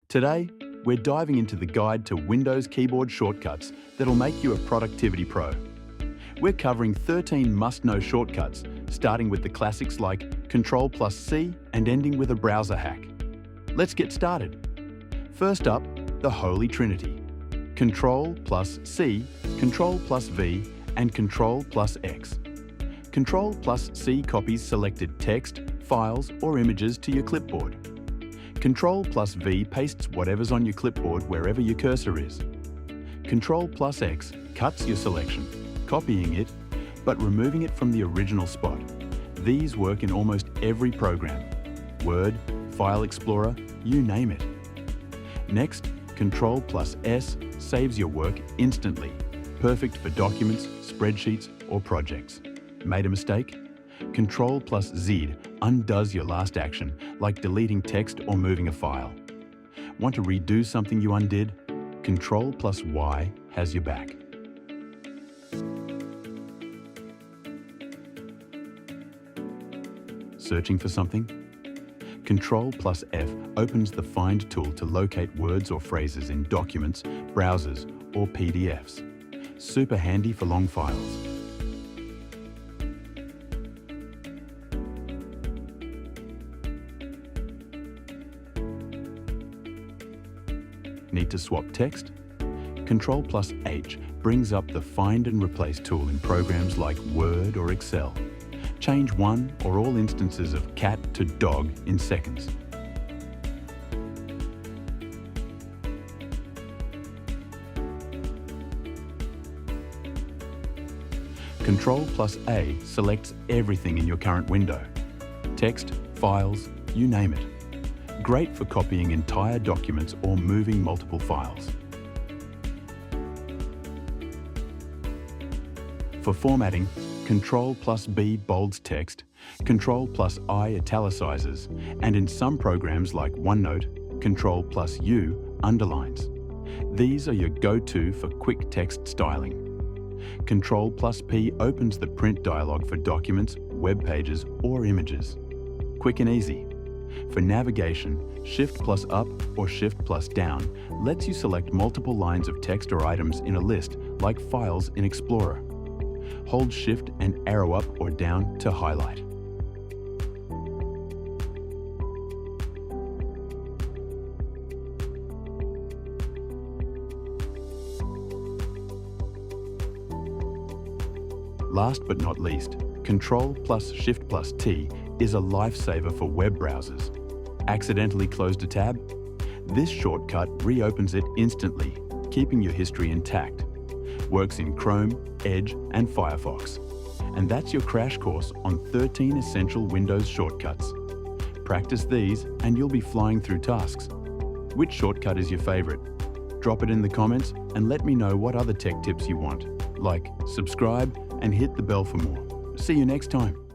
Today, we're diving into the guide to Windows keyboard shortcuts that'll make you a productivity pro. We're covering 13 must-know shortcuts, starting with the classics like Ctrl+C and ending with a browser hack. Let's get started. First up, the Holy Trinity. Ctrl+C, Ctrl+V, and Ctrl+X. Ctrl+C copies selected text, files, or images to your clipboard. Ctrl+V pastes whatever's on your clipboard wherever your cursor is. Ctrl+X cuts your selection, copying it, but removing it from the original spot. These work in almost every program. Word, File Explorer, you name it. Next, Ctrl+S saves your work instantly, perfect for documents, spreadsheets, or projects. Made a mistake? Ctrl+Z undoes your last action, like deleting text or moving a file. Want to redo something you undid? Ctrl+Y has your back. Searching for something? Ctrl+F opens the Find tool to locate words or phrases in documents, browsers, or PDFs. Super handy for long files. Need to swap text? Ctrl+H brings up the Find and Replace tool in programs like Word or Excel. Change one or all instances of cat to dog in seconds. Ctrl+A selects everything in your current window. Text, files, you name it. Great for copying entire documents or moving multiple files. For formatting, Ctrl+B bolds text, Ctrl+I italicizes, and in some programs like OneNote, Ctrl+U underlines. These are your go-to for quick text styling. Ctrl+P opens the print dialog for documents, web pages, or images. Quick and easy. For navigation, Shift+Up or Shift+Down lets you select multiple lines of text or items in a list, like files in Explorer. Hold Shift and arrow up or down to highlight. Last but not least, Ctrl+Shift+T is a lifesaver for web browsers. Accidentally closed a tab? This shortcut reopens it instantly, keeping your history intact. Works in Chrome, Edge, and Firefox. And that's your crash course on 13 essential Windows shortcuts. Practice these and you'll be flying through tasks. Which shortcut is your favorite? Drop it in the comments and let me know what other tech tips you want. Like, subscribe, and hit the bell for more. See you next time.